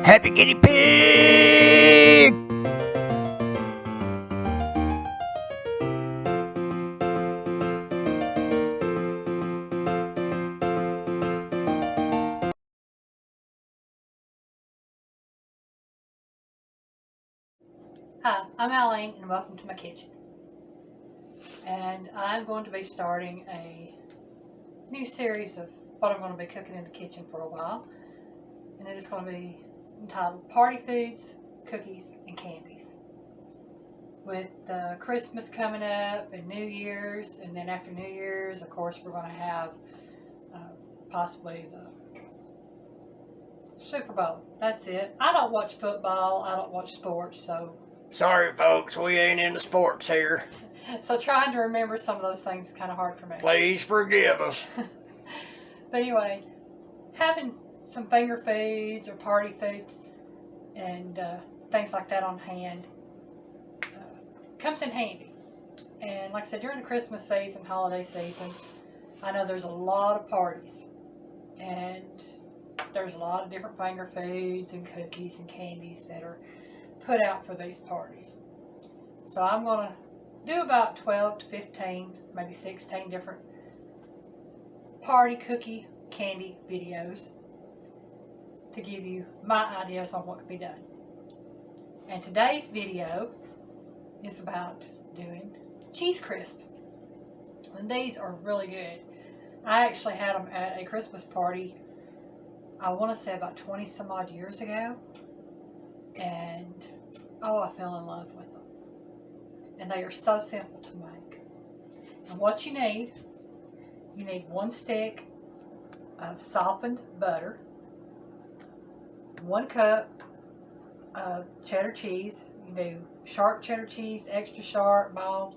Happy guinea pig! Hi, I'm Eileen and welcome to my kitchen. And I'm going to be starting a new series of what I'm going to be cooking in the kitchen for a while. And it is going to be entitled Party Foods, Cookies, and Candies. With Christmas coming up and New Year's, and then after New Year's, of course, we're going to have possibly the Super Bowl. That's it. I don't watch football. I don't watch sports, so... Sorry, folks, we ain't into sports here. So trying to remember some of those things is kind of hard for me. Please forgive us. But anyway, having some finger foods or party foods and things like that on hand comes in handy. And like I said, during the Christmas season, holiday season, I know there's a lot of parties. And there's a lot of different finger foods and cookies and candies that are put out for these parties. So I'm going to do about 12 to 15, maybe 16 different party cookie candy videos to give you my ideas on what could be done. And today's video is about doing cheese crisp. And these are really good. I actually had them at a Christmas party, I want to say about 20 some odd years ago. And oh, I fell in love with them. And they are so simple to make. And what you need 1 stick of softened butter, 1 cup of cheddar cheese. You do sharp cheddar cheese, extra sharp, mild.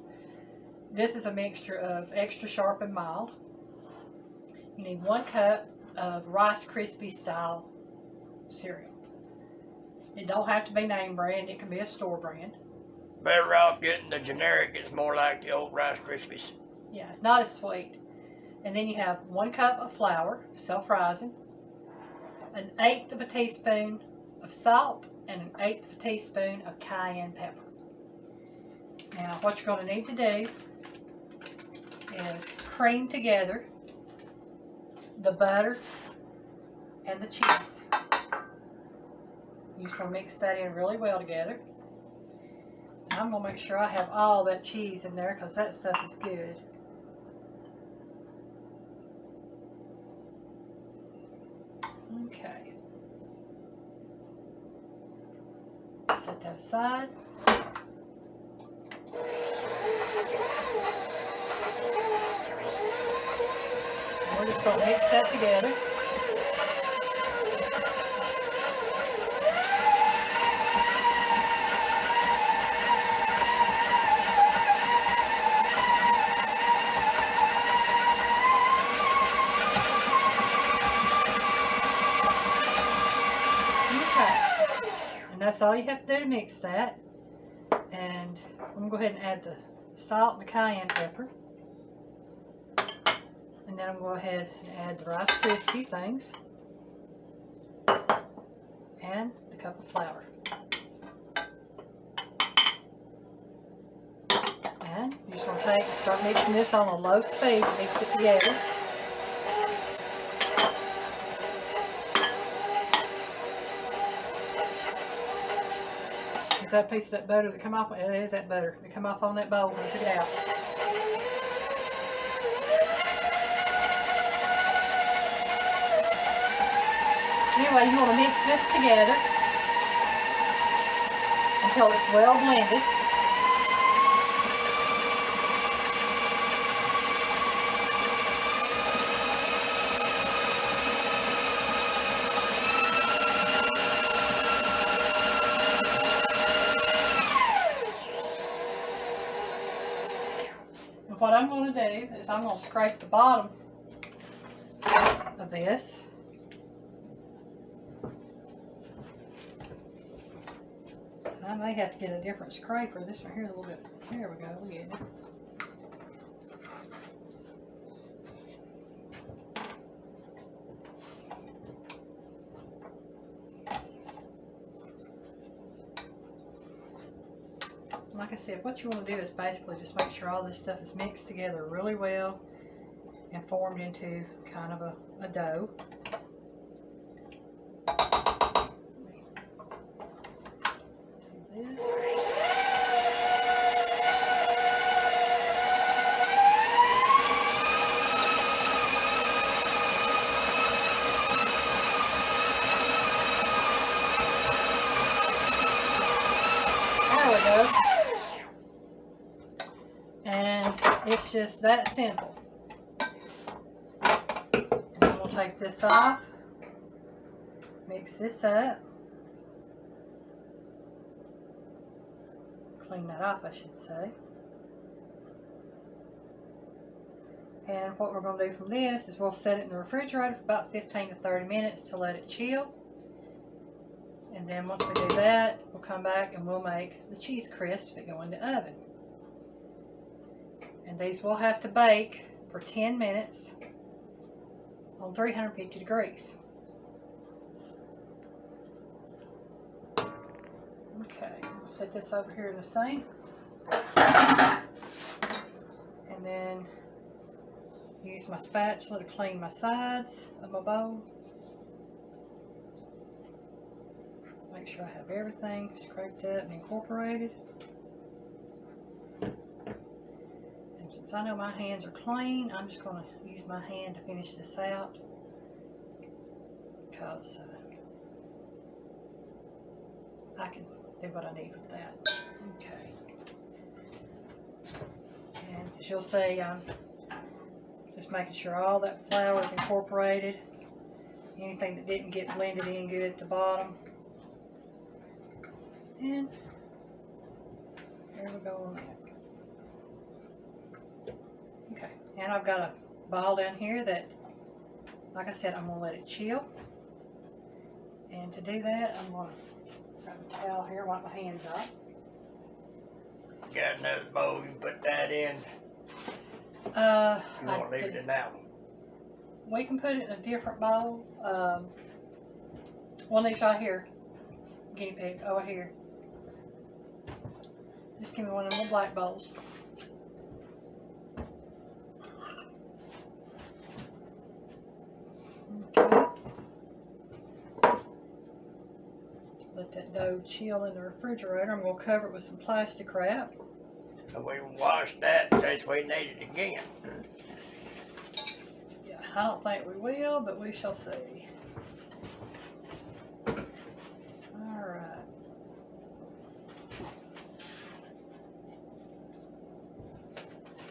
This is a mixture of extra sharp and mild. You need 1 cup of Rice Krispie style cereal. It don't have to be name brand, it can be a store brand. Better off getting the generic, it's more like the old Rice Krispies. Yeah, not as sweet. And then you have 1 cup of flour, self-rising, 1/8 of a teaspoon of salt, and 1/8 of a teaspoon of cayenne pepper. Now, what you're going to need to do is cream together the butter and the cheese. You just want to mix that in really well together. And I'm going to make sure I have all that cheese in there because that stuff is good. Okay. Set that aside. And we're just going to mix that together. That's all you have to do to mix that. And I'm going to go ahead and add the salt and the cayenne pepper. And then I'm going to go ahead and add the Rice Krispie things. And a cup of flour. And you just want to start mixing this on a low speed to mix it together. Is that piece of that butter that come off? It is that butter that come off on that bowl when you took it out. Anyway, you want to mix this together until it's well blended. What I'm going to do is I'm going to scrape the bottom of this. I may have to get a different scraper. This one here a little bit. There we go. We get it. like I said, what you want to do is basically just make sure all this stuff is mixed together really well and formed into kind of a dough. Do this. And it's just that simple. And we'll take this off, mix this up, clean that off I should say. And what we're going to do from this is we'll set it in the refrigerator for about 15 to 30 minutes to let it chill. And then once we do that, we'll come back and we'll make the cheese crisps that go in the oven. And these will have to bake for 10 minutes on 350 degrees. Okay, we'll set this over here in the sink. And then use my spatula to clean my sides of my bowl. Make sure I have everything scraped up and incorporated. And since I know my hands are clean, I'm just going to use my hand to finish this out because I can do what I need with that. Okay. And as you'll see, I'm just making sure all that flour is incorporated. Anything that didn't get blended in good at the bottom. And there we go on that. Okay, and I've got a ball down here that, like I said, I'm going to let it chill. And to do that, I'm going to grab a towel here, wipe my hands off. Got another bowl, you can put that in. You want to leave it in that one? We can put it in a different bowl. One of these right here. Guinea pig, over here. Just give me one of them little black bowls. Okay. Let that dough chill in the refrigerator. I'm going to cover it with some plastic wrap. And we wash that in case we need it again. Yeah, I don't think we will, but we shall see. Alright.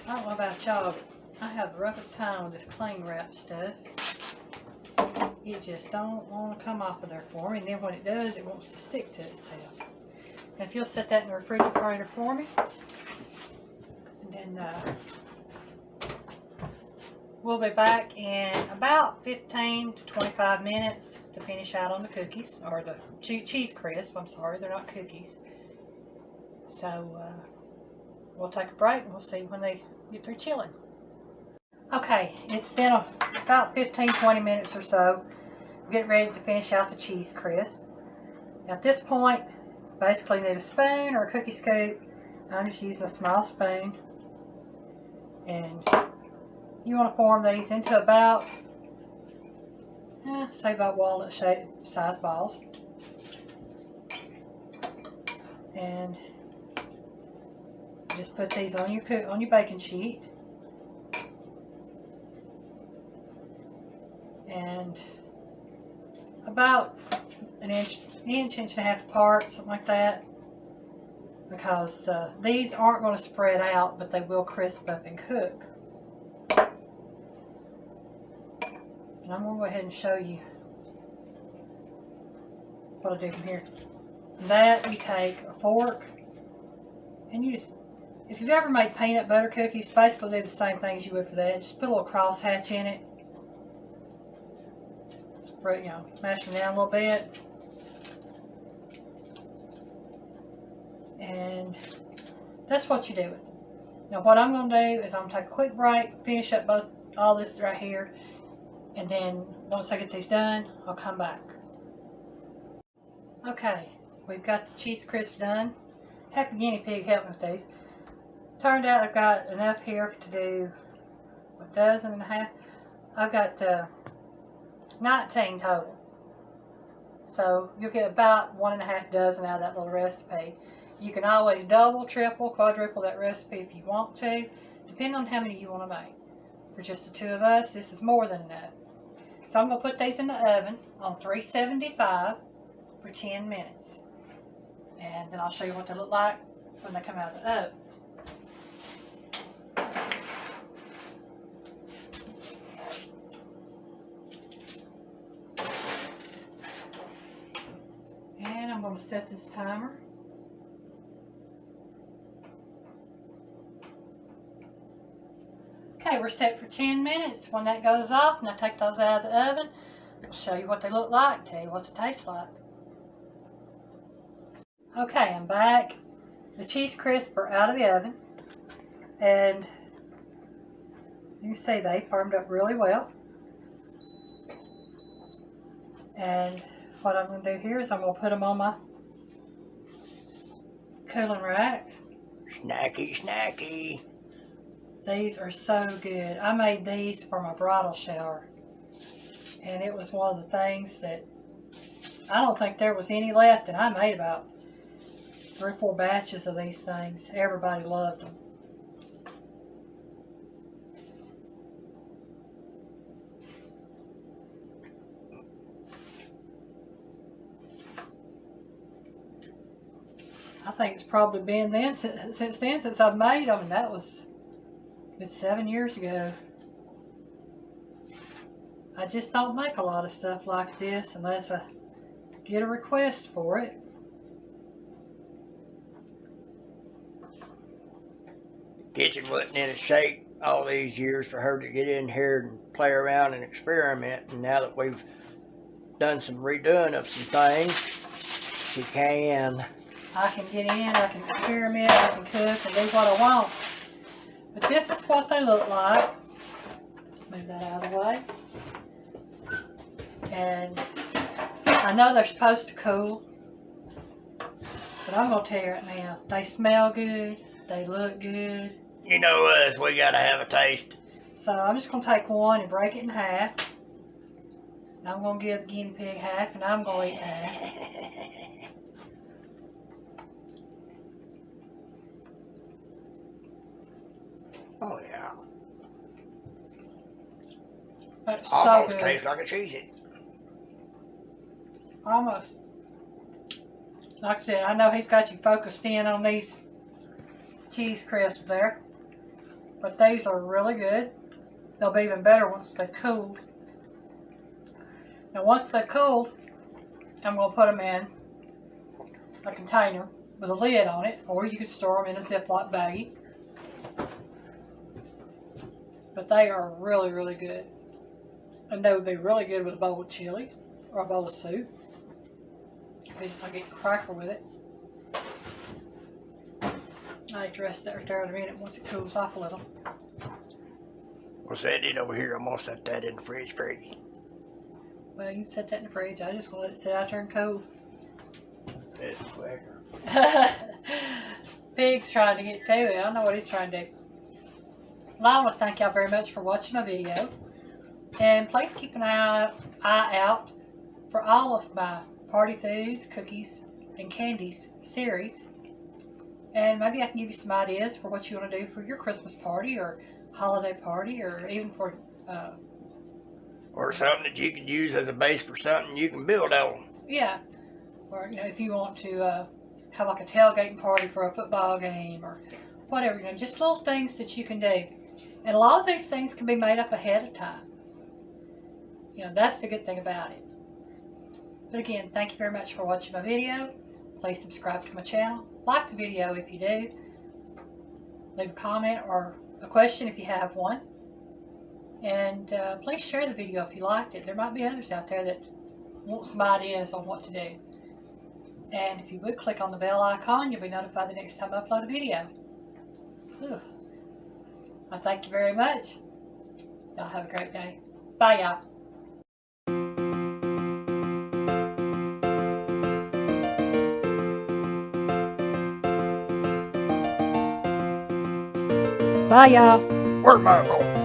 I don't know about y'all, but I have the roughest time with this cling wrap stuff. It just don't want to come off of there for me, and then when it does, it wants to stick to itself. And if you'll set that in the refrigerator for me, and then we'll be back in about 15 to 25 minutes to finish out on the cookies, or the cheese crisp. I'm sorry, they're not cookies. So we'll take a break and we'll see when they get through chilling. Okay, it's been about 15-20 minutes or so. We're getting ready to finish out the cheese crisp. Now at this point, basically need a spoon or a cookie scoop. I'm just using a small spoon. And you want to form these into about, say about walnut shape size balls. And just put these on your baking sheet. And about an inch and a half apart, something like that. Because these aren't going to spread out, but they will crisp up and cook. And I'm going to go ahead and show you what I do from here. From that, you take a fork, and you just, if you've ever made peanut butter cookies, basically do the same thing as you would for that. Just put a little crosshatch in it. Spread, mash them down a little bit. And that's what you do with them. Now what I'm going to do is I'm going to take a quick break, finish up all this right here, and then once I get these done, I'll come back. Okay, we've got the cheese crisp done. Happy guinea pig helped me with these. Turned out I've got enough here to do a dozen and a half. I've got 19 total. So you'll get about 1.5 dozen out of that little recipe. You can always double, triple, quadruple that recipe if you want to, depending on how many you want to make. For just the two of us, this is more than enough. So I'm going to put these in the oven on 375 for 10 minutes. And then I'll show you what they look like when they come out of the oven. And I'm going to set this timer. Okay, we're set for 10 minutes. When that goes off and I take those out of the oven, I'll show you what they look like, tell you what they taste like. Okay, I'm back. The cheese crisps are out of the oven, and you can see they firmed up really well. And what I'm going to do here is I'm going to put them on my cooling rack. Snacky, snacky. These are so good. I made these for my bridal shower, and it was one of the things that I don't think there was any left, and I made about 3 or 4 batches of these things. Everybody loved them. I think it's probably been then since then since I've made them, and that was it's 7 years ago. I just don't make a lot of stuff like this unless I get a request for it. Kitchen wasn't in a shape all these years for her to get in here and play around and experiment. And now that we've done some redoing of some things, she can. I can get in, I can experiment, I can cook and do what I want. But this is what they look like. Move that out of the way. And I know they're supposed to cool, but I'm going to tell you right now, they smell good, they look good. You know us, we gotta have a taste. So I'm just going to take one and break it in half. And I'm going to give the guinea pig half, and I'm going to eat half. Oh yeah. It's so Almost good. tastes like a Cheez-It. Almost. Like I said, I know he's got you focused in on these cheese crisps there. But these are really good. They'll be even better once they're cooled. Now once they're cooled, I'm going to put them in a container with a lid on it, or you can store them in a Ziploc baggie. But they are really, really good. And they would be really good with a bowl of chili or a bowl of soup. Just I'll get a cracker with it. I like to rest that right there in a minute once it cools off a little. What's that did over here? I'm gonna set that in the fridge for you. Well, you can set that in the fridge. I just gonna let it sit out there and cool. It's quicker. Pig's trying to get to it. I don't know what he's trying to do. Well, I want to thank y'all very much for watching my video. And please keep an eye out for all of my party foods, cookies, and candies series. And maybe I can give you some ideas for what you want to do for your Christmas party or holiday party, or even for or something that you can use as a base for something you can build on. Yeah. Or, you know, if you want to have like a tailgating party for a football game or whatever, you know, just little things that you can do. And a lot of these things can be made up ahead of time. You know, that's the good thing about it. But again, thank you very much for watching my video. Please subscribe to my channel. Like the video if you do. Leave a comment or a question if you have one. And please share the video if you liked it. There might be others out there that want some ideas on what to do. And if you would click on the bell icon, you'll be notified the next time I upload a video. Whew. I thank you very much. Y'all have a great day. Bye, y'all. Bye, y'all. Where's my roll?